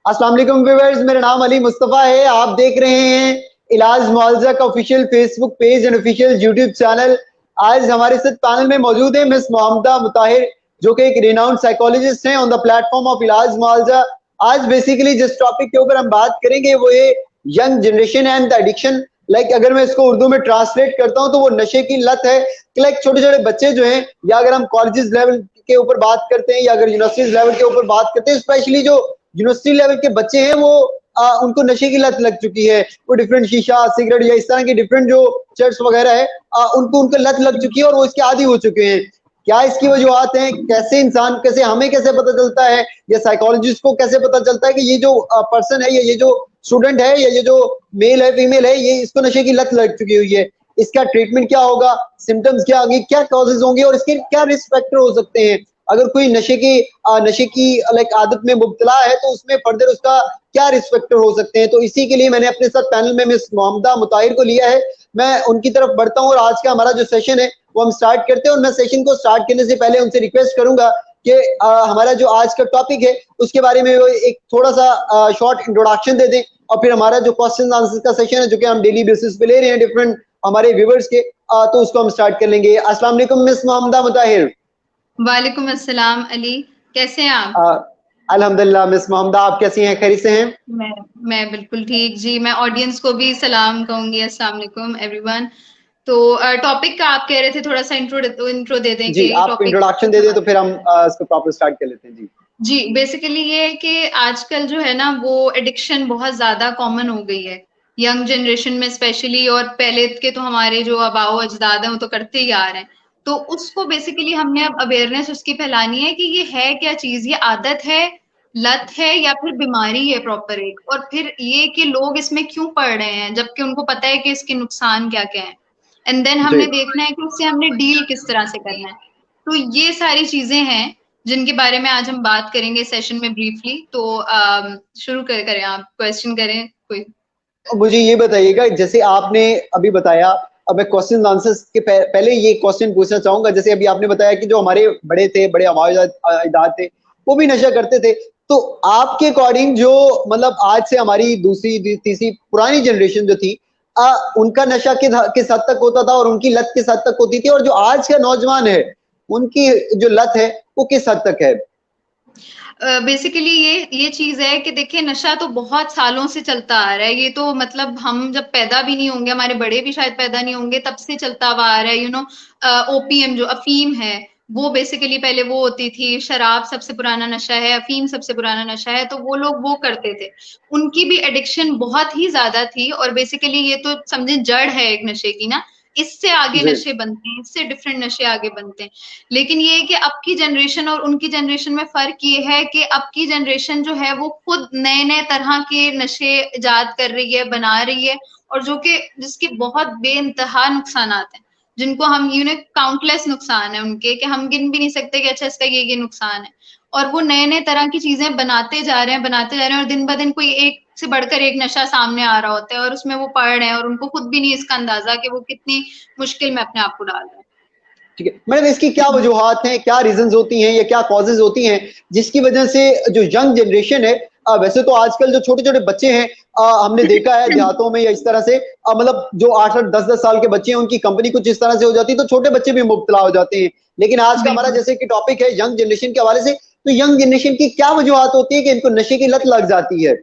अस्सलाम वालेकुम व्यूअर्स, मेरा नाम अली मुस्तफ़ा है। आप देख रहे हैं इलाज मुआवजा का official Facebook page and official YouTube channel. आज हमारे साथ पैनल में मौजूद है मिस मोहम्मदा मुताहिर, जो कि एक रिनाउंड साइकोलॉजिस्ट हैं ऑन द प्लेटफॉर्म ऑफ इलाज मुआवजा। आज बेसिकली जिस टॉपिक के ऊपर हम बात करेंगे वो है young generation and the addiction. Like अगर मैं इसको उर्दू में ट्रांसलेट करता हूँ तो वो नशे की लत है कि लाइक छोटे छोटे बच्चे जो हैं, या अगर हम कॉलेजेस लेवल के ऊपर बात करते हैं या अगर यूनिवर्सिटीज लेवल के ऊपर बात करते हैं, स्पेशली जो यूनिवर्सिटी लेवल के बच्चे हैं वो उनको नशे की लत लग चुकी है। वो डिफरेंट शीशा, सिगरेट या इस तरह की डिफरेंट जो चर्च वगैरह है उनको लत लग चुकी है और वो इसके आदी हो चुके हैं। क्या इसकी वजूहत हैं? कैसे हमें कैसे पता चलता है या साइकोलॉजिस्ट को कैसे पता चलता है कि ये जो पर्सन है या ये जो स्टूडेंट है या ये जो मेल है फीमेल है ये इसको नशे की लत लग चुकी हुई है? इसका ट्रीटमेंट क्या होगा, सिम्टम्स क्या होंगे, क्या कॉजेज होंगे और इसके क्या रिस्क फैक्टर हो सकते हैं? अगर कोई नशे की लाइक आदत में मुब्तला है तो उसमें फर्दर उसका क्या रिस्क फैक्टर हो सकते हैं? तो इसी के लिए मैंने अपने साथ पैनल में मिस मोहम्मदा मुताहिर को लिया है। मैं उनकी तरफ बढ़ता हूँ और आज का हमारा जो सेशन है वो हम स्टार्ट करते हैं। और मैं सेशन को स्टार्ट करने से पहले उनसे रिक्वेस्ट करूंगा कि हमारा जो आज का टॉपिक है उसके बारे में वो एक थोड़ा सा शॉर्ट इंट्रोडक्शन दे दें और फिर हमारा जो क्वेश्चन आंसर का सेशन है जो कि हम डेली बेसिस पे ले रहे हैं डिफरेंट हमारे व्यूवर्स के, तो उसको हम स्टार्ट कर लेंगे। अस्सलाम वालेकुम मिस मोहम्मदा मुताहिर। वालेकुम अस्सलाम अली, कैसे हैं आप? अल्हम्दुलिल्लाह मिस मोहम्मदा, आप कैसी हैं? खैरियत से हैं? मैं बिल्कुल ठीक जी। मैं ऑडियंस को भी सलाम कहूंगी, अस्सलाम वालेकुम एवरीवन। तो टॉपिक का आप कह रहे थे, थोड़ा सा इंट्रो दे दें जी, कि आप टॉपिक इंट्रोडक्शन दे दें तो फिर हम इसको प्रॉपर स्टार्ट कर लेते हैं। जी जी, बेसिकली ये है कि आजकल जो है ना वो एडिक्शन बहुत ज्यादा कॉमन हो गई है यंग जनरेशन में स्पेशली, और पहले के तो हमारे जो आबाओ अजदाद हैं वो तो करते ही आ रहे हैं। तो उसको बेसिकली हमने अब अवेयरनेस उसकी फैलानी है कि ये है क्या चीज, ये आदत है, लत है या फिर बीमारी है प्रॉपर एक, और फिर ये कि लोग इसमें क्यों पड़ रहे हैं जबकि उनको पता है कि इसके नुकसान क्या क्या है। एंड देन जी हमने देखना है कि उससे हमने डील किस तरह से करना है। तो ये सारी चीजें हैं जिनके बारे में आज हम बात करेंगे सेशन में ब्रीफली। तो शुरू करें, आप क्वेश्चन करें कोई। मुझे ये बताइएगा, जैसे आपने अभी बताया, अब मैं क्वेश्चन आंसर्स के पहले ये क्वेश्चन पूछना चाहूंगा। जैसे अभी आपने बताया कि जो हमारे बड़े थे, बड़े हमारे अजदाद थे, वो भी नशा करते थे। तो आपके अकॉर्डिंग जो मतलब आज से हमारी दूसरी तीसरी पुरानी जनरेशन जो थी, उनका नशा किस हद तक होता था और उनकी लत किस हद तक होती थी, और जो आज का नौजवान है उनकी जो लत है वो किस हद तक है? बेसिकली ये चीज है कि देखिए, नशा तो बहुत सालों से चलता आ रहा है। ये तो मतलब हम जब पैदा भी नहीं होंगे, हमारे बड़े भी शायद पैदा नहीं होंगे, तब से चलता हुआ आ रहा है। ओपीएम जो अफीम है वो बेसिकली पहले वो होती थी। शराब सबसे पुराना नशा है, अफीम सबसे पुराना नशा है, तो वो लोग वो करते थे। उनकी भी एडिक्शन बहुत ही ज्यादा थी, और बेसिकली ये तो समझे जड़ है एक नशे की ना। इससे आगे नशे बनते हैं, इससे डिफरेंट नशे आगे बनते हैं। लेकिन ये है कि अब की जनरेशन और उनकी जनरेशन में फर्क ये है कि अब की जनरेशन जो है वो खुद नए नए तरह के नशे इजाद कर रही है, बना रही है, और जो कि जिसके बहुत बेइंतहा नुकसान हैं, जिनको हम काउंटलेस नुकसान है उनके, कि हम गिन भी नहीं सकते कि अच्छा इसका ये नुकसान है। और वो नए नए तरह की चीजें बनाते जा रहे हैं, और दिन ब दिन कोई एक से बढ़कर एक नशा सामने आ रहा होता है, और उसमें वो पढ़ रहे हैं और उनको खुद भी नहीं इसका अंदाजा कि वो कितनी मुश्किल में अपने आप को डाल रहे हैं। ठीक है मैडम, इसकी क्या वजूहत हैं, क्या रीजंस होती हैं या क्या कॉजेज होती हैं जिसकी वजह से जो यंग जनरेशन है, वैसे तो आजकल जो छोटे छोटे बच्चे हैं, हमने देखा है देहातों में या इस तरह से, मतलब जो 8-10 साल के बच्चे हैं उनकी कंपनी कुछ इस तरह से हो जाती है तो छोटे बच्चे भी मुब्तला हो जाते हैं। लेकिन आज का हमारा जैसे कि टॉपिक है यंग जनरेशन के हवाले से, तो यंग जनरेशन की क्या वजूहत होती है कि इनको नशे की लत लग जाती है?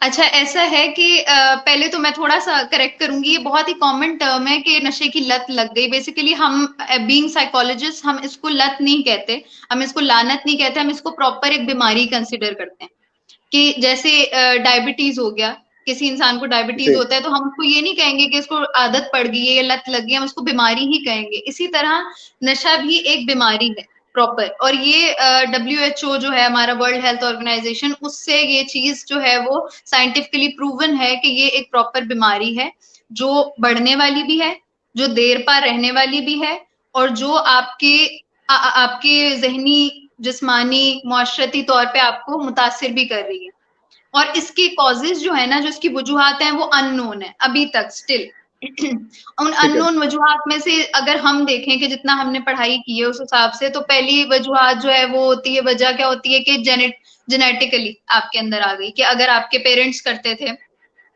अच्छा, ऐसा है कि पहले तो मैं थोड़ा सा करेक्ट करूंगी, ये बहुत ही कॉमन टर्म है कि नशे की लत लग गई। बेसिकली हम बीइंग साइकोलॉजिस्ट हम इसको लत नहीं कहते, हम इसको लानत नहीं कहते, हम इसको प्रॉपर एक बीमारी कंसिडर करते हैं। कि जैसे डायबिटीज हो गया, किसी इंसान को डायबिटीज होता है तो हम उसको ये नहीं कहेंगे कि इसको आदत पड़ गई है या लत लग गई, हम उसको बीमारी ही कहेंगे। इसी तरह नशा भी एक बीमारी है प्रॉपर, और ये WHO जो है हमारा वर्ल्ड हेल्थ ऑर्गेनाइजेशन, उससे ये चीज जो है वो साइंटिफिकली प्रूवन है कि ये एक प्रॉपर बीमारी है, जो बढ़ने वाली भी है, जो देर पार रहने वाली भी है, और जो आपके जहनी, जिस्मानी, मुआशरती तौर पे आपको मुतासिर भी कर रही है। और इसके कॉजेज जो है ना, जो इसकी वजूहत हैं, वो अननोन है अभी तक स्टिल। उन अननोन वजूहत में से अगर हम देखें कि जितना हमने पढ़ाई की है उस हिसाब से, तो पहली वजूहत जो है वो होती है, वजह क्या होती है कि जेनेटिकली आपके अंदर आ गई, कि अगर आपके पेरेंट्स करते थे,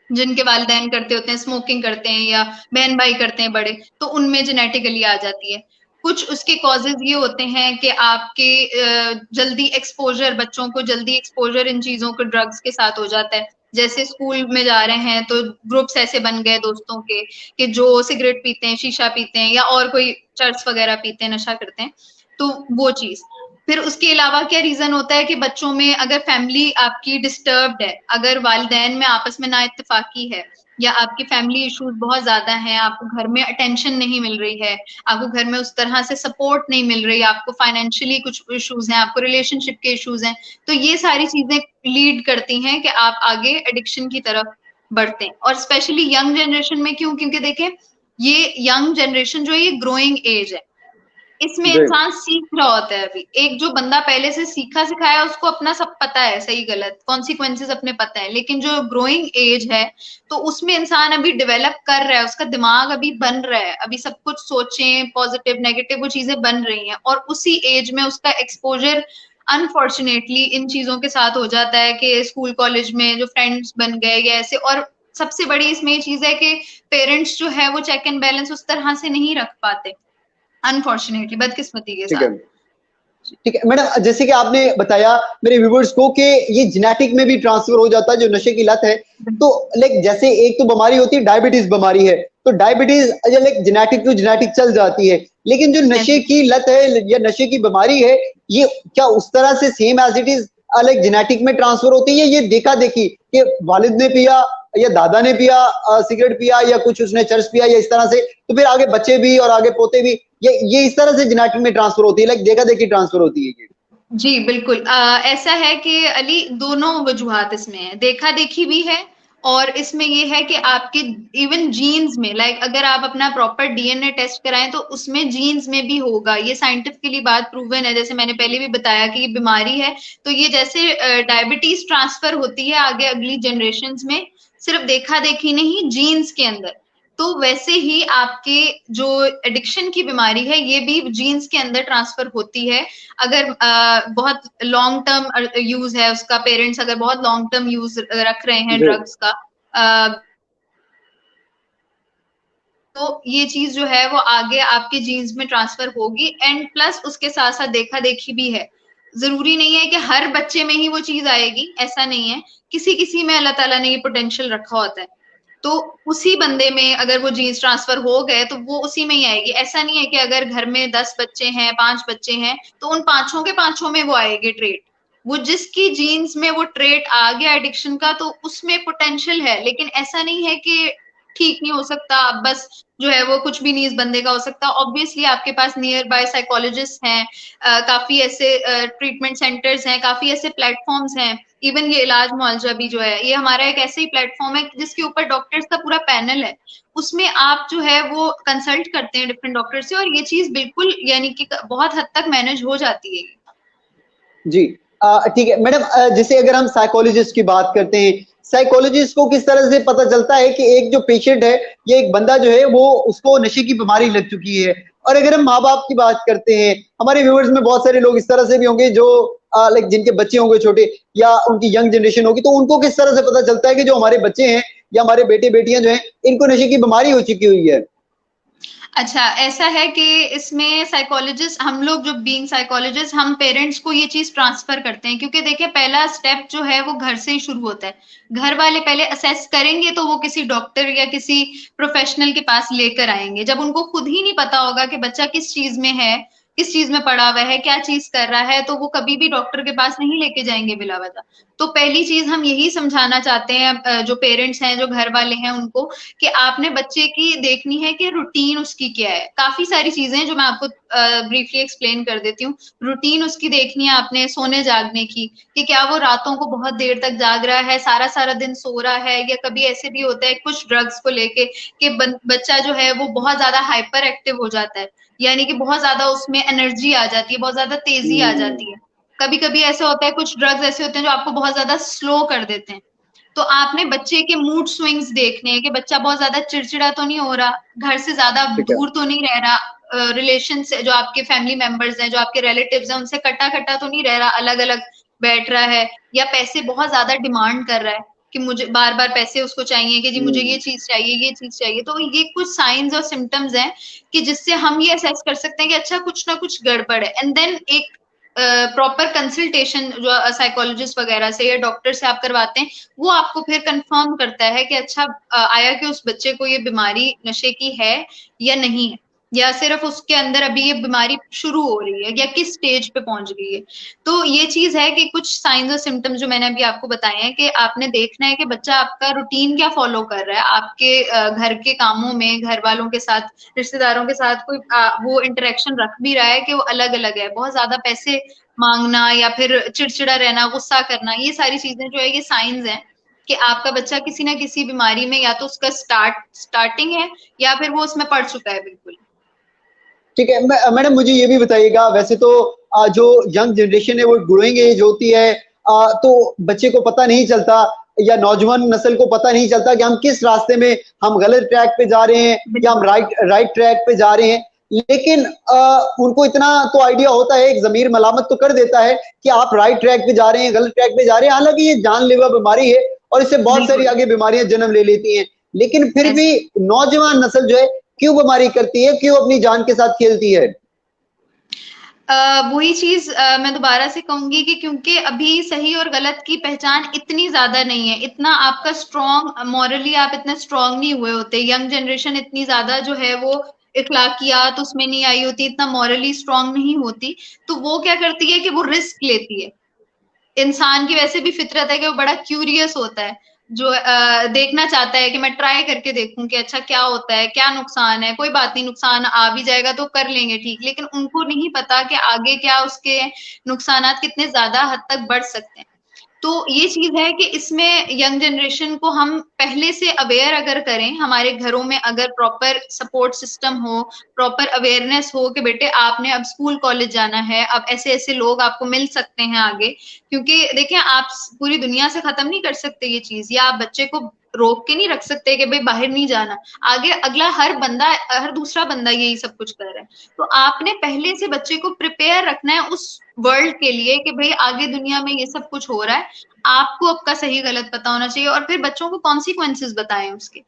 जिनके वालिदैन करते होते हैं, स्मोकिंग करते हैं या बहन भाई करते हैं बड़े, तो उनमें जेनेटिकली आ जाती है। कुछ उसके कॉजेज ये होते हैं कि आपके जल्दी एक्सपोजर, बच्चों को जल्दी एक्सपोजर इन चीजों को ड्रग्स के साथ हो जाता है। जैसे स्कूल में जा रहे हैं तो ग्रुप्स ऐसे बन गए दोस्तों के कि जो सिगरेट पीते हैं, शीशा पीते हैं या और कोई चर्च वगैरह पीते हैं, नशा करते हैं, तो वो चीज। फिर उसके अलावा क्या रीजन होता है कि बच्चों में अगर फैमिली आपकी डिस्टर्ब्ड है, अगर वालिदैन में आपस में ना इत्तेफाकी है, या आपकी फैमिली इश्यूज बहुत ज्यादा हैं, आपको घर में अटेंशन नहीं मिल रही है, आपको घर में उस तरह से सपोर्ट नहीं मिल रही, आपको फाइनेंशियली कुछ इश्यूज हैं, आपको रिलेशनशिप के इश्यूज हैं, तो ये सारी चीजें लीड करती हैं कि आप आगे एडिक्शन की तरफ बढ़ते हैं। और स्पेशली यंग जनरेशन में क्यों? क्योंकि देखें, ये यंग जनरेशन जो है ये ग्रोइंग एज है, इसमें जी इंसान सीख रहा होता है। अभी एक जो बंदा पहले से सीखा सिखाया, उसको अपना सब पता है, सही गलत कॉन्सिक्वेंसेस अपने पता है, लेकिन जो ग्रोइंग एज है तो उसमें इंसान अभी डेवलप कर रहा है, उसका दिमाग अभी बन रहा है, अभी सब कुछ सोचें पॉजिटिव नेगेटिव वो चीजें बन रही हैं, और उसी एज में उसका एक्सपोजर अनफॉर्चुनेटली इन चीजों के साथ हो जाता है कि स्कूल कॉलेज में जो फ्रेंड्स बन गए या ऐसे। और सबसे बड़ी इसमें ये चीज है कि पेरेंट्स जो है वो चेक एंड बैलेंस उस तरह से नहीं रख पाते, अनफॉर्चुनेटली, बदकिस्मती के ठीक साथ। है। ठीक है मैडम, जैसे कि आपने बताया मेरे व्यूवर्स को कि ये जेनेटिक में भी ट्रांसफर हो जाता है जो नशे की लत है, तो लाइक जैसे एक तो बीमारी होती है डायबिटीज बीमारी है, तो diabetes like genetic to genetic चल जाती है, लेकिन जो नशे की लत है या नशे की बीमारी है, ये क्या उस तरह से same as it is like genetic में ट्रांसफर होती है? ये देखा देखी कि वालिद ने पिया या दादा ने पिया सिगरेट पिया या कुछ उसने चर्च पिया या इस तरह से, तो फिर आगे बच्चे भी और आगे पोते भी ये इस तरह से जेनेटिक में ट्रांसफर होती है, लाइक देखा देखी ट्रांसफर होती है ये? जी बिल्कुल, ऐसा है कि अली दोनों वजूहात इसमें है, देखा देखी भी है, और इसमें ये है कि आपके इवन जीन्स में, लाइक अगर आप अपना प्रॉपर डीएनए टेस्ट कराएं तो उसमें जीन्स में भी होगा, ये साइंटिफिकली बात प्रूवन है। जैसे मैंने पहले भी बताया कि ये बीमारी है, तो ये जैसे डायबिटीज ट्रांसफर होती है आगे अगली जनरेशन में, सिर्फ देखा देखी नहीं जीन्स के अंदर, तो वैसे ही आपके जो एडिक्शन की बीमारी है ये भी जीन्स के अंदर ट्रांसफर होती है। अगर बहुत लॉन्ग टर्म यूज है उसका, पेरेंट्स अगर बहुत लॉन्ग टर्म यूज रख रहे हैं ड्रग्स का, तो ये चीज जो है वो आगे आपके जीन्स में ट्रांसफर होगी। एंड प्लस उसके साथ साथ देखा देखी भी है, जरूरी नहीं है कि हर बच्चे में ही वो चीज आएगी, ऐसा नहीं है, किसी किसी में अल्लाह ताला ने ये पोटेंशियल रखा होता है, तो उसी बंदे में अगर वो जीन्स ट्रांसफर हो गए तो वो उसी में ही आएगी। ऐसा नहीं है कि अगर घर में 10 बच्चे हैं, 5 बच्चे हैं, तो उन पांचों के पांचों में वो आएगी ट्रेट, वो जिसकी जीन्स में वो ट्रेट आ गया एडिक्शन का तो उसमें पोटेंशियल है, लेकिन ऐसा नहीं है कि ठीक नहीं हो सकता, बस जो है वो कुछ भी नहीं इस बंदे का हो सकता। ऑब्वियसली आपके पास नियर बाय साइकोलॉजिस्ट हैं, काफी ऐसे ट्रीटमेंट सेंटर्स हैं, काफी ऐसे प्लेटफॉर्म्स हैं, इवन ये इलाज मुआवजा भी जो है ये हमारा एक ऐसे ही प्लेटफॉर्म है जिसके ऊपर डॉक्टर्स का पूरा पैनल है, उसमें आप जो है वो कंसल्ट करते हैं डिफरेंट डॉक्टर से, और ये चीज बिल्कुल यानी कि बहुत हद तक मैनेज हो जाती है। जी ठीक है मैडम, जैसे अगर हम साइकोलॉजिस्ट की बात करते हैं, साइकोलॉजिस्ट को किस तरह से पता चलता है कि एक जो पेशेंट है या एक बंदा जो है वो उसको नशे की बीमारी लग चुकी है? और अगर हम माँ बाप की बात करते हैं, हमारे व्यूअर्स में बहुत सारे लोग इस तरह से भी होंगे जो लाइक जिनके बच्चे होंगे छोटे या उनकी यंग जनरेशन होगी, तो उनको किस तरह से पता चलता है कि जो हमारे बच्चे हैं या हमारे बेटे बेटियां जो हैं इनको नशे की बीमारी हो चुकी हुई है? अच्छा, ऐसा है कि इसमें साइकोलॉजिस्ट, हम लोग जो बीइंग साइकोलॉजिस्ट, हम पेरेंट्स को ये चीज ट्रांसफर करते हैं, क्योंकि देखिए पहला स्टेप जो है वो घर से ही शुरू होता है। घर वाले पहले असेस करेंगे तो वो किसी डॉक्टर या किसी प्रोफेशनल के पास लेकर आएंगे। जब उनको खुद ही नहीं पता होगा कि बच्चा किस चीज में है, किस चीज में पड़ा हुआ है, क्या चीज कर रहा है, तो वो कभी भी डॉक्टर के पास नहीं लेके जाएंगे बिला वजह। तो पहली चीज हम यही समझाना चाहते हैं जो पेरेंट्स हैं, जो घर वाले हैं उनको, कि आपने बच्चे की देखनी है कि रूटीन उसकी क्या है। काफी सारी चीजें जो मैं आपको ब्रीफली एक्सप्लेन कर देती हूँ। रूटीन उसकी देखनी है आपने सोने जागने की, कि क्या वो रातों को बहुत देर तक जाग रहा है, सारा सारा दिन सो रहा है, या कभी ऐसे भी होता है कुछ ड्रग्स को लेके कि बच्चा जो है वो बहुत ज्यादा हाइपर एक्टिव हो जाता है, यानी कि बहुत ज्यादा उसमें एनर्जी आ जाती है, बहुत ज्यादा तेजी आ जाती है। कभी कभी ऐसा होता है, कुछ ड्रग्स ऐसे होते हैं जो आपको बहुत ज्यादा स्लो कर देते हैं। तो आपने बच्चे के मूड स्विंग्स देखने हैं कि बच्चा बहुत ज्यादा चिड़चिड़ा तो नहीं हो रहा, घर से ज्यादा ठीक है। दूर तो नहीं रह रहा, रिलेशन से जो आपके फैमिली मेंबर्स हैं, जो आपके रिलेटिव्स हैं, उनसे कटा कटा तो नहीं रह रहा, अलग अलग बैठ रहा है, या पैसे बहुत ज्यादा डिमांड कर रहा है कि मुझे बार बार पैसे उसको चाहिए कि जी मुझे ये चीज चाहिए, ये चीज चाहिए। तो ये कुछ साइंस और सिम्टम्स हैं कि जिससे हम ये असेस कर सकते हैं कि अच्छा कुछ ना कुछ गड़बड़ है। एंड देन एक प्रॉपर कंसल्टेशन जो साइकोलॉजिस्ट वगैरह से या डॉक्टर से आप करवाते हैं, वो आपको फिर कंफर्म करता है कि अच्छा आया कि उस बच्चे को ये बीमारी नशे की है या नहीं है, या सिर्फ उसके अंदर अभी ये बीमारी शुरू हो रही है या किस स्टेज पे पहुंच गई है। तो ये चीज है कि कुछ साइंस और सिम्टम्स जो मैंने अभी आपको बताए हैं कि आपने देखना है कि बच्चा आपका रूटीन क्या फॉलो कर रहा है, आपके घर के कामों में घर वालों के साथ, रिश्तेदारों के साथ कोई वो इंटरेक्शन रख भी रहा है कि वो अलग अलग है, बहुत ज्यादा पैसे मांगना या फिर चिड़चिड़ा रहना, गुस्सा करना, ये सारी चीजें जो है ये साइंस हैं कि आपका बच्चा किसी ना किसी बीमारी में या तो उसका स्टार्टिंग है या फिर वो उसमें पड़ चुका है बिल्कुल। ठीक है मैडम, मुझे ये भी बताइएगा, वैसे तो जो यंग जनरेशन है वो ग्रोइंग एज होती है, तो बच्चे को पता नहीं चलता या नौजवान नस्ल को पता नहीं चलता कि हम किस रास्ते में, हम गलत ट्रैक पे जा रहे हैं या हम राइट ट्रैक पे जा रहे हैं। लेकिन उनको इतना तो आइडिया होता है, एक जमीर मलामत तो कर देता है कि आप राइट ट्रैक पे जा रहे हैं, गलत ट्रैक पे जा रहे हैं। हालांकि ये जानलेवा बीमारी है और इससे बहुत सारी आगे बीमारियां जन्म ले लेती हैं, लेकिन फिर भी नौजवान नस्ल जो है क्यों बीमारी करती है, क्यों अपनी जान के साथ खेलती है? वही चीज मैं दोबारा से कहूंगी कि क्योंकि अभी सही और गलत की पहचान इतनी ज्यादा नहीं है, इतना आपका स्ट्रॉन्ग मॉरली आप इतना स्ट्रॉन्ग नहीं हुए होते, यंग जनरेशन इतनी ज्यादा जो है वो इखलाकियात उसमें नहीं आई होती, इतना मॉरली स्ट्रॉन्ग नहीं होती, तो वो क्या करती है कि वो रिस्क लेती है। इंसान की वैसे भी फितरत है कि वो बड़ा क्यूरियस होता है, जो देखना चाहता है कि मैं ट्राई करके देखूं कि अच्छा क्या होता है, क्या नुकसान है, कोई बात नहीं नुकसान आ भी जाएगा तो कर लेंगे ठीक, लेकिन उनको नहीं पता कि आगे क्या उसके नुकसानात कितने ज्यादा हद तक बढ़ सकते हैं। तो ये चीज है कि इसमें यंग जनरेशन को हम पहले से अवेयर अगर करें, हमारे घरों में अगर प्रॉपर सपोर्ट सिस्टम हो, प्रॉपर अवेयरनेस हो कि बेटे आपने अब स्कूल कॉलेज जाना है, अब ऐसे ऐसे लोग आपको मिल सकते हैं आगे, क्योंकि देखिए आप पूरी दुनिया से खत्म नहीं कर सकते ये चीज, या आप बच्चे को रोक के नहीं रख सकते कि भाई बाहर नहीं जाना, आगे अगला हर दूसरा बंदा यही सब कुछ कर रहा है। तो आपने पहले से बच्चे को प्रिपेयर रखना है उस वर्ल्ड के लिए कि भाई आगे दुनिया में ये सब कुछ हो रहा है, आपको आपका सही गलत पता होना चाहिए, और फिर बच्चों को कॉन्सिक्वेंसेस बताएं उसके।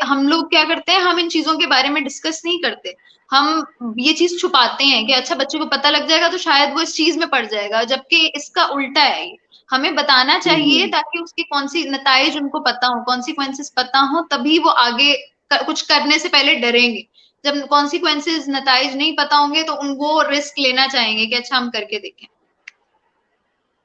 हम लोग क्या करते हैं, हम इन चीजों के बारे में डिस्कस नहीं करते, हम ये चीज छुपाते हैं कि अच्छा बच्चे को पता लग जाएगा तो शायद वो इस चीज में पड़ जाएगा, जबकि इसका उल्टा है ये। हमें बताना चाहिए ताकि उसके कौन सी नताइज उनको पता हो, कॉन्सिक्वेंसेस पता हो, तभी वो आगे कुछ करने से पहले डरेंगे। जब कॉन्सिक्वेंसेस नताइज नहीं पता होंगे तो उनको रिस्क लेना चाहेंगे कि अच्छा हम करके देखें।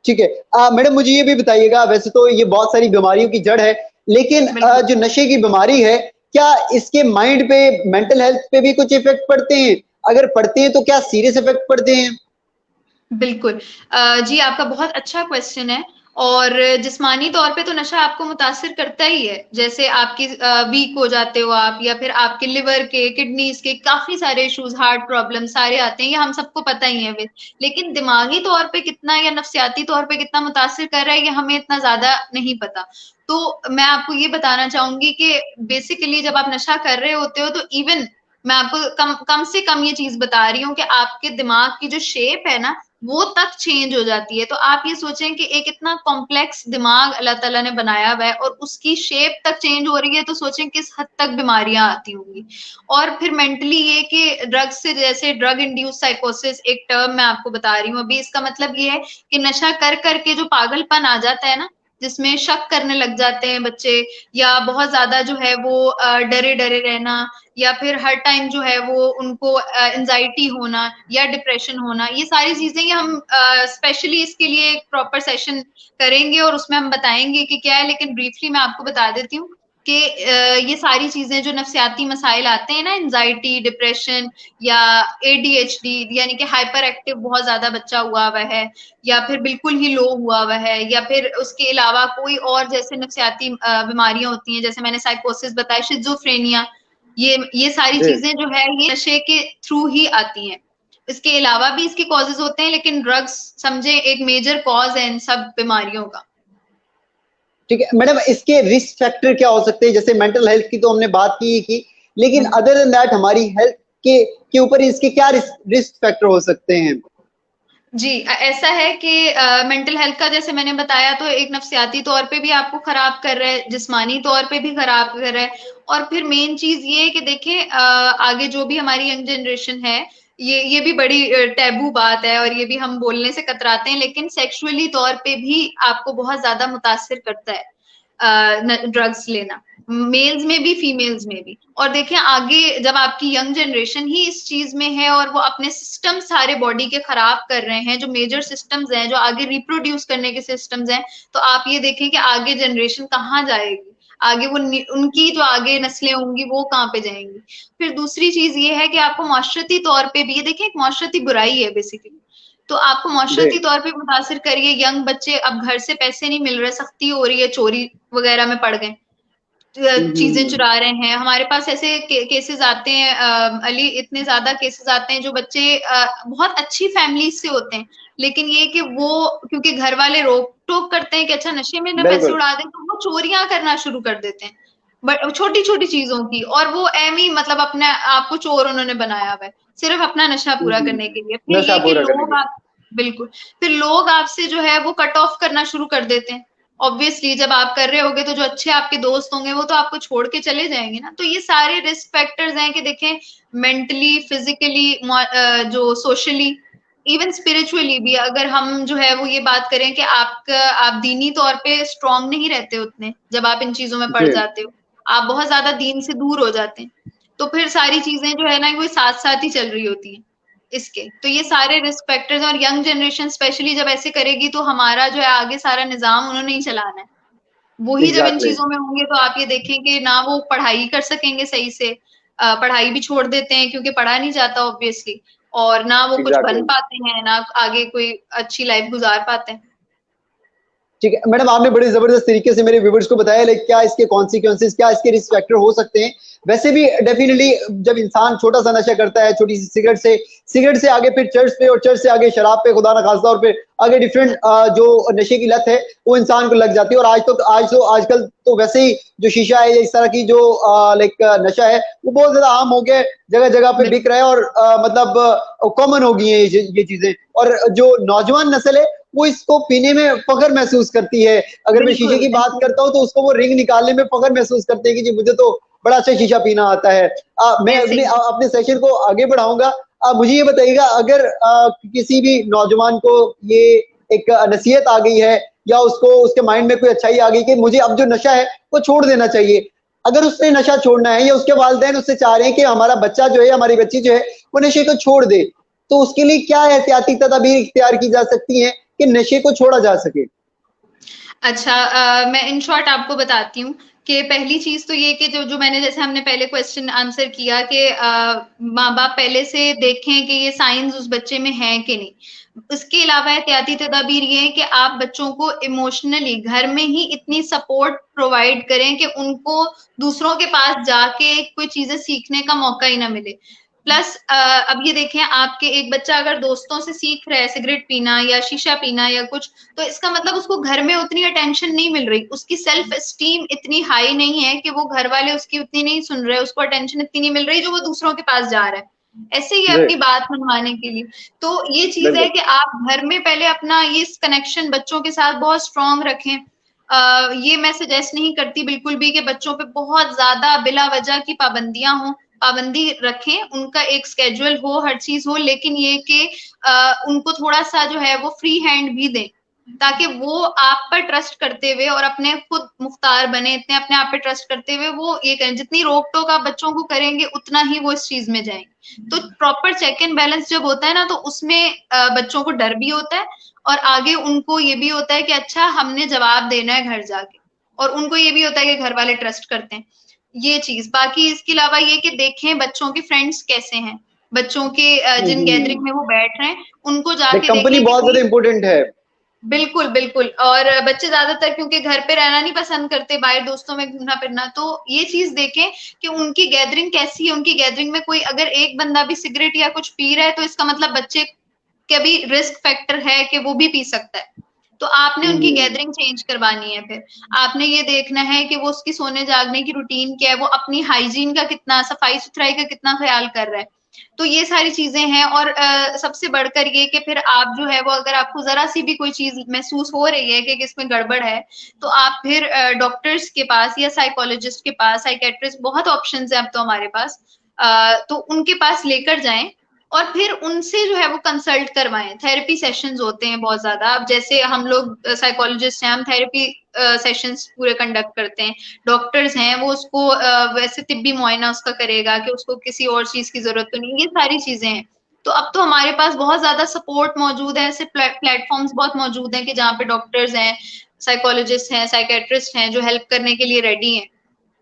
ठीक है मैडम, मुझे ये भी बताइएगा, वैसे तो ये बहुत सारी बीमारियों की जड़ है, लेकिन जो नशे की बीमारी है, क्या इसके माइंड पे, मेंटल हेल्थ पे भी कुछ इफेक्ट पड़ते हैं? अगर पड़ते हैं तो क्या सीरियस इफेक्ट पड़ते हैं? बिल्कुल जी, आपका बहुत अच्छा क्वेश्चन है। और जिस्मानी तौर पे तो नशा आपको मुतासिर करता ही है, जैसे आपकी वीक हो जाते हो आप, या फिर आपके लिवर के, किडनीज के काफी सारे इश्यूज, हार्ट प्रॉब्लम सारे आते हैं, ये हम सबको पता ही है। लेकिन दिमागी तौर पे कितना या नफ्सियाती तौर पे कितना मुतासिर कर रहा है ये हमें इतना ज्यादा नहीं पता। तो मैं आपको ये बताना चाहूंगी कि बेसिकली जब आप नशा कर रहे होते हो तो इवन मैं आपको कम से कम ये चीज बता रही हूँ कि आपके दिमाग की जो शेप है ना वो तक चेंज हो जाती है। तो आप ये सोचें कि एक इतना कॉम्प्लेक्स दिमाग अल्लाह ताला ने बनाया हुआ है और उसकी शेप तक चेंज हो रही है, तो सोचें किस हद तक बीमारियां आती होंगी। और फिर मेंटली ये कि ड्रग्स से, जैसे ड्रग इंड्यूस साइकोसिस एक टर्म मैं आपको बता रही हूँ अभी, इसका मतलब ये है कि नशा कर करके जो पागलपन आ जाता है ना, जिसमें शक करने लग जाते हैं बच्चे, या बहुत ज्यादा जो है वो डरे डरे रहना, या फिर हर टाइम जो है वो उनको एंजाइटी होना या डिप्रेशन होना, ये सारी चीजें ये हम स्पेशली इसके लिए एक प्रॉपर सेशन करेंगे और उसमें हम बताएंगे कि क्या है। लेकिन ब्रीफली मैं आपको बता देती हूँ कि ये सारी चीजें जो नफ्सियाती मसाइल आते हैं ना, एंजाइटी, डिप्रेशन, या एडीएचडी यानी कि हाइपर एक्टिव बहुत ज्यादा बच्चा हुआ हुआ है, या फिर बिल्कुल ही लो हुआ हुआ है, या फिर उसके अलावा कोई और जैसे नफ्सियाती बीमारियां होती हैं, जैसे मैंने साइकोसिस बताया, शिज़ोफ्रेनिया, ये सारी चीजें जो है ये नशे के थ्रू ही आती हैं। इसके अलावा भी इसके कॉजेज होते हैं, लेकिन ड्रग्स समझे एक मेजर कॉज है इन सब बीमारियों का। ठीक है मैडम, इसके रिस्क फैक्टर क्या हो सकते हैं? जैसे मेंटल हेल्थ की तो हमने बात की, लेकिन अदर देन दैट हमारी हेल्थ के ऊपर इसके क्या रिस्क फैक्टर हो सकते हैं? जी ऐसा है कि मेंटल हेल्थ का जैसे मैंने बताया तो एक नफ्सियाती तौर पे भी आपको खराब कर रहा है, जिस्मानी तौर पे भी खराब कर रहा है। और फिर मेन चीज ये है कि देखें आगे जो भी हमारी यंग जनरेशन है, ये भी बड़ी टैबू बात है और ये भी हम बोलने से कतराते हैं, लेकिन सेक्सुअली तौर पे भी आपको बहुत ज्यादा मुतासिर करता है ड्रग्स लेना, मेल्स में भी फीमेल्स में भी। और देखें आगे जब आपकी यंग जनरेशन ही इस चीज में है और वो अपने सिस्टम सारे बॉडी के खराब कर रहे हैं, जो मेजर सिस्टम्स हैं जो आगे रिप्रोड्यूस करने के सिस्टम्स हैं, तो आप ये देखें कि आगे जनरेशन कहाँ जाएगी, आगे वो उनकी जो आगे नस्लें होंगी वो कहाँ पे जाएंगी। फिर दूसरी चीज ये है कि आपको माशरती तौर पे भी, ये देखिए एक माशरती बुराई है बेसिकली, तो आपको जी। माशरती तौर पे मुतासिर करिए। यंग बच्चे अब घर से पैसे नहीं मिल रहे, सख्ती हो रही है, चोरी वगैरह में पड़ गए, चीजें हम्म। चुरा रहे हैं। हमारे पास ऐसे केसेस आते हैं अली, इतने ज्यादा केसेस आते हैं जो बच्चे बहुत अच्छी फैमिलीज से होते हैं, लेकिन ये कि वो क्योंकि घर वाले रोक टोक करते हैं कि अच्छा नशे में ना पैसे बिल्कुल। उड़ा दें, तो वो चोरियां करना शुरू कर देते हैं, बट छोटी छोटी चीजों की, और वो एम ही मतलब अपने आप को चोर उन्होंने बनाया हुआ है सिर्फ अपना नशा पूरा करने के लिए। फिर नशा ये कि पूरा करने लोग के लिए। आप, बिल्कुल, फिर लोग आपसे जो है वो कट ऑफ करना शुरू कर देते हैं। ऑब्वियसली जब आप कर रहे होगे तो जो अच्छे आपके दोस्त होंगे वो तो आपको छोड़ के चले जाएंगे ना। तो ये सारे रिस्क फैक्टर्स हैं कि देखें मेंटली, फिजिकली, जो सोशली, इवन स्पिरिचुअली भी, अगर हम जो है वो ये बात करें कि आप दीनी तौर पे स्ट्रांग नहीं रहते उतने जब आप इन चीजों में पड़ जी। जाते हो, आप बहुत ज्यादा दीन से दूर हो जाते हैं, तो फिर सारी चीजें जो है ना वो साथ साथ ही चल रही होती हैं इसके। तो ये सारे रिस्क फैक्टर्स, और यंग जनरेशन स्पेशली जब ऐसे करेगी तो हमारा जो है आगे सारा निजाम उन्होंने ही चलाना है। वो ही जब इन एग्जैक्टली। चीजों में होंगे तो आप ये देखें कि ना वो पढ़ाई कर सकेंगे सही से, पढ़ाई भी छोड़ देते हैं क्योंकि पढ़ा नहीं जाता ऑब्वियसली, और ना वो कुछ बन एग्जैक्टली। पाते हैं, ना आगे कोई अच्छी लाइफ गुजार पाते हैं। ठीक है मैडम, आपने बड़ी जबरदस्त तरीके से मेरे व्यूवर्स को बताया लाइक क्या इसके कॉन्सिक्वेंसेस, क्या इसके रिस्क फैक्टर हो सकते हैं। वैसे भी डेफिनेटली जब इंसान छोटा सा नशा करता है, छोटी सी सिगरेट से आगे फिर चर्च पे, और चर्च से आगे शराब पे, खुदा ना खास्ता, और फिर आगे डिफरेंट जो नशे की लत है वो इंसान को लग जाती है। और आजकल तो वैसे ही जो शीशा है या इस तरह की जो लाइक नशा है वो बहुत ज्यादा आम हो गया है, जगह जगह पे बिक बिल्कुल रहा है, और मतलब कॉमन हो गई है ये चीजें। और जो नौजवान नस्ल है वो इसको पीने में फख्र महसूस करती है। अगर मैं शीशे बिल्कुल की बात बिल्कुल। करता हूँ तो उसको वो रिंग निकालने में फख्र महसूस करते हैं कि जी मुझे तो बड़ा अच्छा शीशा पीना आता है। मैं ऐसे ही है। अपने सेशन को आगे बढ़ाऊंगा। मुझे ये बताइएगा, अगर किसी भी नौजवान को ये एक नसीहत आ गई है, या उसको उसके माइंड में कोई अच्छाई आ गई कि मुझे अब जो नशा है वो छोड़ देना चाहिए, अगर उसने नशा छोड़ना है या उसके वालिदैन उससे चाह रहे हैं कि हमारा बच्चा जो है, हमारी बच्ची जो है वो नशे को छोड़ दे, तो उसके लिए क्या एहतियाती तदाबीर इख्तियार की जा सकती हैं कि नशे को छोड़ा जा सके? अच्छा मैं इन शॉर्ट आपको बताती हूँ कि पहली चीज तो ये कि जो जो मैंने जैसे हमने पहले क्वेश्चन आंसर किया कि माँ बाप पहले से देखें कि ये साइंस उस बच्चे में है कि नहीं। उसके अलावा एहतियाती तदाबीर ये है कि आप बच्चों को इमोशनली घर में ही इतनी सपोर्ट प्रोवाइड करें कि उनको दूसरों के पास जाके कोई चीजें सीखने का मौका ही ना मिले। प्लस अब ये देखें आपके एक बच्चा अगर दोस्तों से सीख रहा है सिगरेट पीना या शीशा पीना या कुछ, तो इसका मतलब उसको घर में उतनी अटेंशन नहीं मिल रही, उसकी सेल्फ एस्टीम इतनी हाई नहीं है कि वो घर वाले उसकी उतनी नहीं सुन रहे, उसको अटेंशन इतनी नहीं मिल रही जो वो दूसरों के पास जा रहा है ऐसे ही जी। अपनी बात मनवाने के लिए। तो ये चीज है बिल्कुल। कि आप घर में पहले अपना ये कनेक्शन बच्चों के साथ बहुत स्ट्रांग रखें। ये मैं सजेस्ट नहीं करती बिल्कुल भी कि बच्चों पे बहुत ज्यादा बिला वजह की पाबंदियां हों, पाबंदी रखें, उनका एक स्केड्यूल हो, हर चीज हो, लेकिन ये कि उनको थोड़ा सा जो है वो फ्री हैंड भी दें, ताकि वो आप पर ट्रस्ट करते हुए और अपने खुद मुख्तार बने, इतने अपने आप पे ट्रस्ट करते हुए वो ये करें। जितनी रोक टोक आप बच्चों को करेंगे उतना ही वो इस चीज में जाएंगे। तो प्रॉपर चेक एंड बैलेंस जब होता है ना, तो उसमें बच्चों को डर भी होता है और आगे उनको ये भी होता है कि अच्छा हमने जवाब देना है घर जाके, और उनको ये भी होता है कि घर वाले ट्रस्ट करते हैं। ये चीज, बाकी इसके अलावा ये कि देखें बच्चों के फ्रेंड्स कैसे हैं, बच्चों के जिन गैदरिंग में वो बैठ रहे हैं उनको जाके कंपनी देखें कि बहुत ज्यादा भाई, इंपॉर्टेंट है। बिल्कुल बिल्कुल। और बच्चे ज्यादातर क्योंकि घर पे रहना नहीं पसंद करते, बाहर दोस्तों में घूमना फिरना, तो ये चीज देखें कि उनकी गैदरिंग कैसी है, उनकी गैदरिंग में कोई अगर एक बंदा भी सिगरेट या कुछ पी रहा है तो इसका मतलब बच्चे के भी रिस्क फैक्टर है कि वो भी पी सकता है। तो आपने उनकी गैदरिंग चेंज करवानी है। फिर आपने ये देखना है कि वो उसकी सोने जागने की रूटीन क्या है, वो अपनी हाइजीन का कितना, सफाई सुथराई का कितना ख्याल कर रहा है। तो ये सारी चीजें हैं। और सबसे बढ़कर ये कि फिर आप जो है वो, अगर आपको जरा सी भी कोई चीज महसूस हो रही है कि इसमें गड़बड़ है, तो आप फिर डॉक्टर्स के पास या साइकोलॉजिस्ट के पास, साइकेट्रिस्ट, बहुत ऑप्शंस हैं अब तो हमारे पास, तो उनके पास लेकर जाएं और फिर उनसे जो है वो कंसल्ट करवाएं। थेरेपी सेशंस होते हैं बहुत ज्यादा। अब जैसे हम लोग साइकोलॉजिस्ट हैं, हम थेरेपी सेशंस पूरे कंडक्ट करते हैं। डॉक्टर्स हैं, वो उसको वैसे तिब्बी मुआयना उसका करेगा कि उसको किसी और चीज की जरूरत तो नहीं, ये सारी चीजें हैं। तो अब तो हमारे पास बहुत ज्यादा सपोर्ट मौजूद है, ऐसे प्लेटफॉर्म्स बहुत मौजूद हैं कि जहाँ पे डॉक्टर्स हैं, साइकोलॉजिस्ट हैं, साइकेट्रिस्ट हैं जो हेल्प करने के लिए रेडी हैं।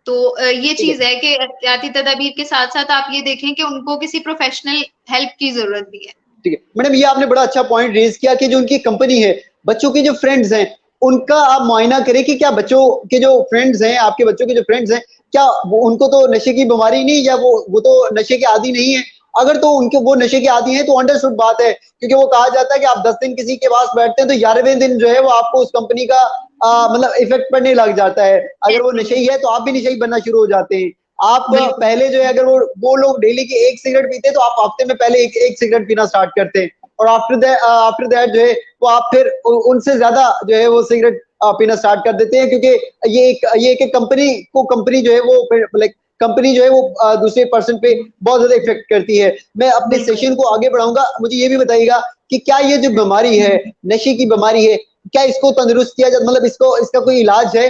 तो ये ठीक है। चीज है कि एहतियाती तदाबीर के साथ साथ आप ये देखें कि उनको किसी प्रोफेशनल हेल्प की जरूरत भी है। ठीक है मैडम, ये आपने बड़ा अच्छा पॉइंट रेज किया कि जो उनकी कंपनी है, बच्चों के जो फ्रेंड्स हैं, उनका आप मुआयना करें कि क्या बच्चों के जो फ्रेंड्स हैं, आपके बच्चों के जो फ्रेंड्स हैं, क्या उनको तो नशे की बीमारी नहीं, या वो तो नशे के आदी नहीं है। अगर तो उनके वो नशे के आदी हैं तो अंडरस्टूड बात है, क्योंकि वो कहा जाता है कि आप 10 दिन किसी के पास बैठते हैं तो 11वें दिन जो है वो आपको उस कंपनी का मतलब इफेक्ट पड़ने लग जाता है। अगर वो नशेई है तो आप भी नशेई बनना शुरू हो जाते हैं। आप पहले जो है, अगर वो लोग डेली की 1 सिगरेट पीते तो आप हफ्ते में पहले एक सिगरेट पीना स्टार्ट करते हैं, और आफ्टर दैट जो है वो आप फिर उनसे ज्यादा जो है वो सिगरेट पीना स्टार्ट कर देते हैं, क्योंकि ये एक कंपनी जो है वो लाइक कंपनी जो है वो दूसरे पर्सन पे बहुत ज्यादा इफेक्ट करती है। मैं अपने सेशन को आगे बढ़ाऊंगा, मुझे ये भी बताइएगा कि क्या ये जो बीमारी है, नशे की बीमारी है, क्या इसको तंदुरुस्त किया जाए, मतलब इसका कोई इलाज है?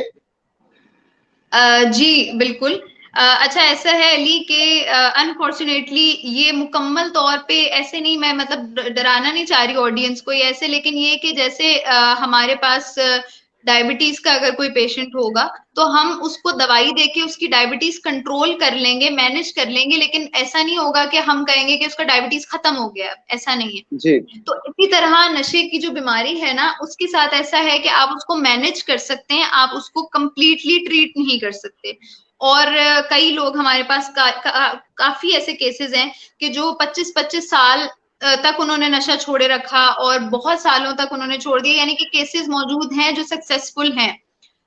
जी बिल्कुल। अच्छा ऐसा है अली कि अनफॉर्चुनेटली ये मुकम्मल तौर पे ऐसे नहीं, मैं मतलब डराना नहीं चाह रही ऑडियंस को ऐसे, लेकिन ये कि जैसे हमारे पास डायबिटीज का अगर कोई पेशेंट होगा तो हम उसको दवाई देके उसकी डायबिटीज कंट्रोल कर लेंगे, मैनेज कर लेंगे, लेकिन ऐसा नहीं होगा कि हम कहेंगे कि उसका डायबिटीज खत्म हो गया, ऐसा नहीं है। जी। तो इसी तरह नशे की जो बीमारी है ना, उसके साथ ऐसा है कि आप उसको मैनेज कर सकते हैं, आप उसको कंप्लीटली ट्रीट नहीं कर सकते। और कई लोग हमारे पास काफी ऐसे केसेस हैं कि जो 25-25 साल तक उन्होंने नशा छोड़े रखा और बहुत सालों तक उन्होंने छोड़ दिया, यानी कि केसेस मौजूद हैं जो सक्सेसफुल हैं।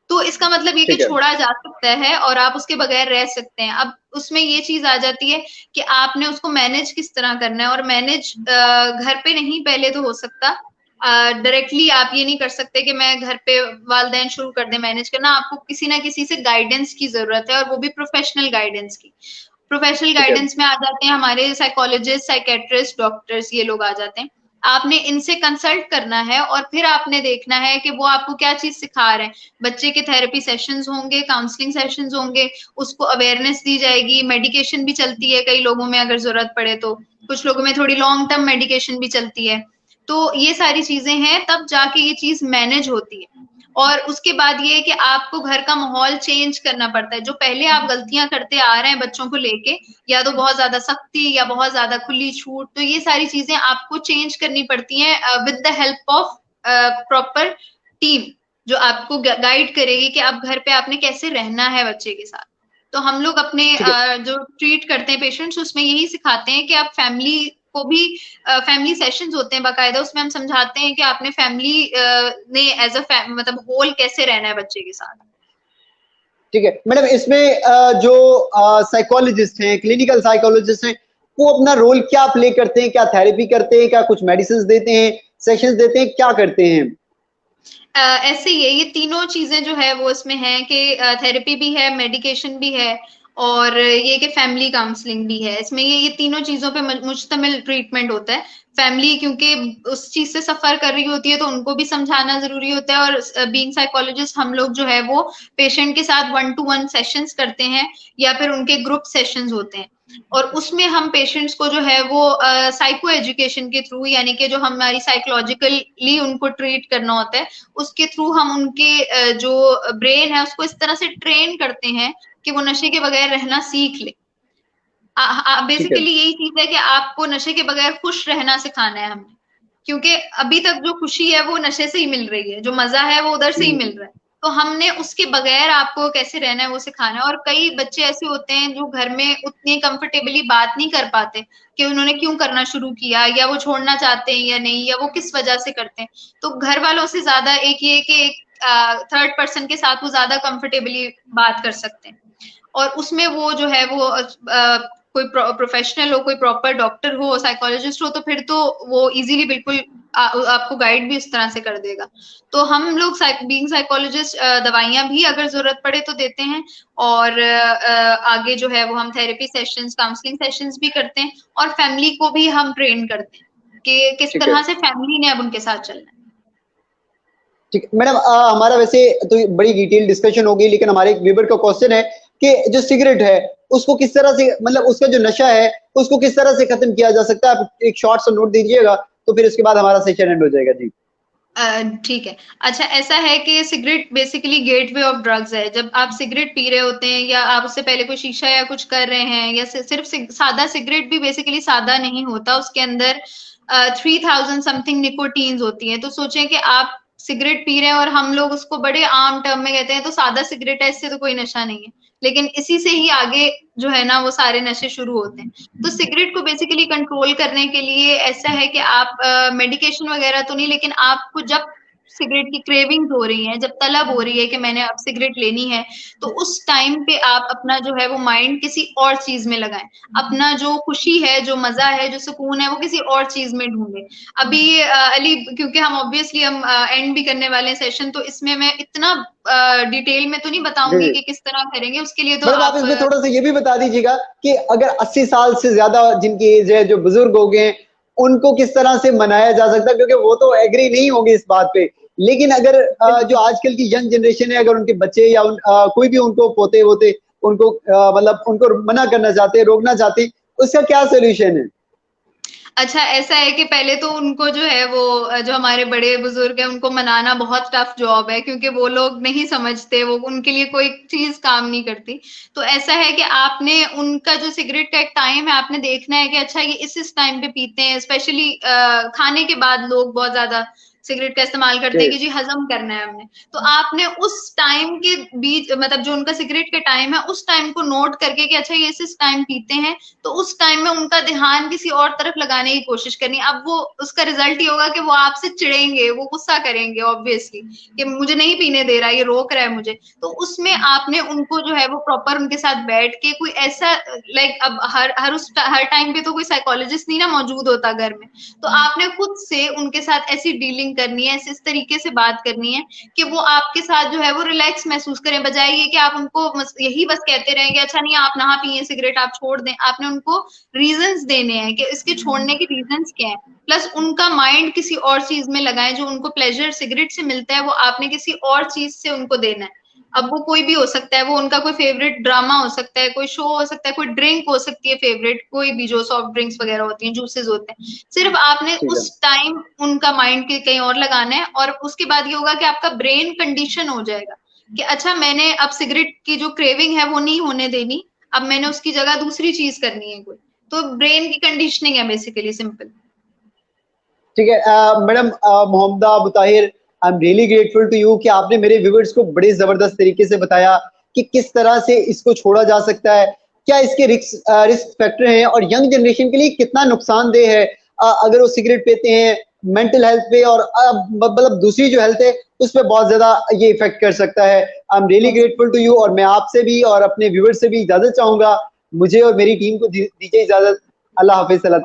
तो इसका मतलब ये कि ठीक है। छोड़ा जा सकता है और आप उसके बगैर रह सकते हैं। अब उसमें ये चीज आ जाती है कि आपने उसको मैनेज किस तरह करना है, और मैनेज घर पे नहीं पहले तो हो सकता। डायरेक्टली आप ये नहीं कर सकते कि मैं घर पे वालदैन शुरू कर दे मैनेज करना, आपको किसी ना किसी से गाइडेंस की जरूरत है, और वो भी प्रोफेशनल गाइडेंस की। प्रोफेशनल ठीक है। गाइडेंस में आ जाते हैं हमारे साइकोलॉजिस्ट, साइकेट्रिस्ट, डॉक्टर्स, ये लोग आ जाते हैं। आपने इनसे कंसल्ट करना है और फिर आपने देखना है कि वो आपको क्या चीज सिखा रहे हैं। बच्चे के थेरेपी सेशंस होंगे, काउंसलिंग सेशंस होंगे, उसको अवेयरनेस दी जाएगी, मेडिकेशन भी चलती है कई लोगों में अगर जरूरत पड़े तो, कुछ लोगों में थोड़ी लॉन्ग टर्म मेडिकेशन भी चलती है। तो ये सारी चीजें हैं, तब जाके ये चीज मैनेज होती है। और उसके बाद ये है कि आपको घर का माहौल चेंज करना पड़ता है। जो पहले आप गलतियां करते आ रहे हैं बच्चों को लेके, या तो बहुत ज्यादा सख्ती या बहुत ज्यादा खुली छूट, तो ये सारी चीजें आपको चेंज करनी पड़ती हैं with the help of proper team, जो आपको गाइड करेगी कि अब घर पे आपने कैसे रहना है बच्चे के साथ। तो हम लोग अपने ठीक है। जो ट्रीट करते हैं पेशेंट्स, उसमें यही सिखाते हैं कि आप फैमिली को भी, फैमिली सेशंस होते हैं बाकायदा, उसमें हम समझाते हैं कि आपने फैमिली ने एज अ मतलब होल कैसे रहना है बच्चे के साथ। ठीक है मैडम, इसमें जो साइकोलॉजिस्ट हैं, क्लिनिकल साइकोलॉजिस्ट हैं, वो अपना रोल क्या प्ले करते हैं? क्या थेरेपी करते हैं? क्या कुछ मेडिसिन देते हैं, सेशंस देते हैं, क्या करते हैं? ऐसे ही है, ये तीनों चीजें जो है वो इसमें है कि थेरेपी भी है, मेडिकेशन भी है, और ये कि फैमिली काउंसलिंग भी है। इसमें ये तीनों चीजों पे मुश्तमिल ट्रीटमेंट होता है। फैमिली क्योंकि उस चीज से सफर कर रही होती है तो उनको भी समझाना जरूरी होता है, और बीइंग साइकोलॉजिस्ट हम लोग जो है वो पेशेंट के साथ 1-to-1 सेशंस करते हैं, या फिर उनके ग्रुप सेशंस होते हैं। और उसमें हम पेशेंट्स को जो है वो साइको एजुकेशन के थ्रू, यानी कि जो हमारी साइकोलॉजिकली उनको ट्रीट करना होता है, उसके थ्रू हम उनके जो ब्रेन है उसको इस तरह से ट्रेन करते हैं कि वो नशे के बगैर रहना सीख ले। ठीक है। बेसिकली यही चीज है कि आपको नशे के बगैर खुश रहना सिखाना है हमने, क्योंकि अभी तक जो खुशी है वो नशे से ही मिल रही है, जो मजा है वो उधर से ही मिल रहा है। तो हमने उसके बगैर आपको कैसे रहना है वो सिखाना है। और कई बच्चे ऐसे होते हैं जो घर में उतनी कंफर्टेबली बात नहीं कर पाते कि उन्होंने क्यों करना शुरू किया, या वो छोड़ना चाहते हैं या नहीं, या वो किस वजह से करते हैं। तो घर वालों से ज्यादा एक ये कि एक थर्ड पर्सन के साथ वो ज्यादा कंफर्टेबली बात कर सकते हैं, और उसमें वो जो है वो कोई प्रोफेशनल हो, कोई प्रॉपर डॉक्टर हो, साइकोलॉजिस्ट हो, तो फिर तो वो इजीली बिल्कुल आपको गाइड भी उस तरह से कर देगा। तो हम लोग बीइंग साइकोलॉजिस्ट दवाइयां भी अगर जरूरत पड़े तो देते हैं, और आगे जो है वो हम थेरेपी सेशंस, काउंसलिंग सेशंस भी करते हैं, और फैमिली को भी हम ट्रेन करते हैं कि किस ठीक है। तरह से फैमिली ने अब उनके साथ चलना है। ठीक मैडम, हमारा वैसे तो बड़ी डिटेल डिस्कशन हो गई, लेकिन हमारे एक व्यूअर का क्वेश्चन है कि जो सिगरेट है उसको किस तरह से, मतलब उसका जो नशा है उसको किस तरह से खत्म किया जा सकता है? आप एक शॉर्ट सा नोट दीजिएगा तो फिर उसके बाद हमारा सेशन एंड हो जाएगा। जी ठीक है। अच्छा, ऐसा है कि cigarette basically gateway of drugs है। जब आप सिगरेट पी रहे होते हैं या आप उससे पहले कोई शीशा या कुछ कर रहे हैं, या सिर्फ सादा सिगरेट भी बेसिकली सादा नहीं होता, उसके अंदर 3000 समथिंग निकोटीन्स होती हैं। तो सोचें कि आप सिगरेट पी रहे हैं और हम लोग उसको बड़े आम टर्म में कहते हैं तो सादा सिगरेट है, इससे तो कोई नशा नहीं है, लेकिन इसी से ही आगे जो है ना वो सारे नशे शुरू होते हैं। तो सिगरेट को बेसिकली कंट्रोल करने के लिए ऐसा है कि आप मेडिकेशन वगैरह तो नहीं, लेकिन आपको जब सिगरेट की क्रेविंग हो रही है, जब तलब हो रही है कि मैंने अब सिगरेट लेनी है, तो उस टाइम पे आप अपना जो है वो माइंड किसी और चीज में लगाएं। अपना जो खुशी है, जो मजा है, जो सुकून है, वो किसी और चीज में ढूंढें। अभी अली, क्योंकि हम ऑब्वियसली हम एंड भी करने वाले हैं सेशन, तो इसमें मैं इतना डिटेल में तो नहीं बताऊंगी जी कि किस तरह करेंगे, उसके लिए तो मैडम, आप आप इसमें थोड़ा सा ये भी बता दीजिएगा कि अगर 80 साल से ज्यादा जिनकी एज है, जो बुजुर्ग हो गए हैं, उनको किस तरह से मनाया जा सकता है? क्योंकि वो तो एग्री नहीं होंगे इस बात पे, लेकिन अगर जो आजकल की यंग जनरेशन है, अगर उनके बच्चे या कोई भी उनको पोते वोते उनको मतलब उनको मना करना चाहते हैं, रोकना चाहते हैं, उसका क्या सोल्यूशन है? अच्छा, ऐसा है कि पहले तो उनको जो है वो जो हमारे बड़े बुजुर्ग हैं उनको मनाना बहुत टफ जॉब है, क्योंकि वो लोग नहीं समझते, वो उनके लिए कोई चीज काम नहीं करती। तो ऐसा है कि आपने उनका जो सिगरेट का एक टाइम है, आपने देखना है कि अच्छा ये इस टाइम पे पीते हैं, स्पेशली खाने के बाद लोग बहुत ज्यादा सिगरेट का इस्तेमाल करते हैं कि जी हजम करना है हमने। तो आपने उस टाइम के बीच, मतलब जो उनका सिगरेट के टाइम है, उस टाइम को नोट करके कि अच्छा ये इस टाइम पीते हैं, तो उस टाइम में उनका ध्यान किसी और तरफ लगाने की कोशिश करनी। अब वो उसका रिजल्ट ये होगा कि वो आपसे चिढ़ेंगे, वो गुस्सा करेंगे ऑब्वियसली कि मुझे नहीं पीने दे रहा, ये रोक रहा है मुझे। तो उसमें आपने उनको जो है वो प्रॉपर उनके साथ बैठ के कोई ऐसा, लाइक अब हर टाइम पे तो कोई साइकोलॉजिस्ट नहीं ना मौजूद होता घर में, तो आपने खुद से उनके साथ ऐसी डीलिंग करनी है, इस तरीके से बात करनी है कि वो आपके साथ जो है वो रिलैक्स महसूस करें, बजाय ये कि आप उनको यही बस कहते रहेंगे अच्छा नहीं आप ना पिए सिगरेट, आप छोड़ दें। आपने उनको रीजंस देने हैं कि इसके छोड़ने के रीजंस क्या है, प्लस उनका माइंड किसी और चीज में लगाएं। जो उनको प्लेजर सिगरेट से मिलता है वो आपने किसी और चीज से उनको देना है। अब वो कोई भी हो सकता है, वो उनका कोई फेवरेट ड्रामा हो सकता है, कोई शो हो सकता है, कोई ड्रिंक हो सकती है फेवरेट, कोई भी जो सॉफ्ट ड्रिंक्स वगैरह होती हैं, जूसेस होते हैं। सिर्फ आपने ठीक है। उस टाइम उनका माइंड के कहीं और लगाना है, और उसके बाद ये होगा कि आपका ब्रेन कंडीशन हो जाएगा कि अच्छा मैंने अब सिगरेट की जो क्रेविंग है वो नहीं होने देनी, अब मैंने उसकी जगह दूसरी चीज करनी है कोई। तो ब्रेन की कंडीशनिंग है बेसिकली, सिंपल। ठीक है madam, Mohammada Mutahir, I am really grateful to you कि आपने मेरे व्यूअर्स को बड़े जबरदस्त तरीके से बताया कि किस तरह से इसको छोड़ा जा सकता है, क्या इसके रिस्क फैक्टर हैं और यंग जनरेशन के लिए कितना नुकसानदेह है अगर वो सिगरेट पीते हैं, मेंटल हेल्थ पे और मतलब दूसरी जो हेल्थ है उस पर बहुत ज्यादा ये इफेक्ट कर सकता है। I am really grateful to you, और मैं आपसे भी और अपने व्यूअर्स से भी इजाजत चाहूंगा। मुझे और मेरी टीम को दीजिए इजाजत। अल्लाह हाफिज। अल्लाह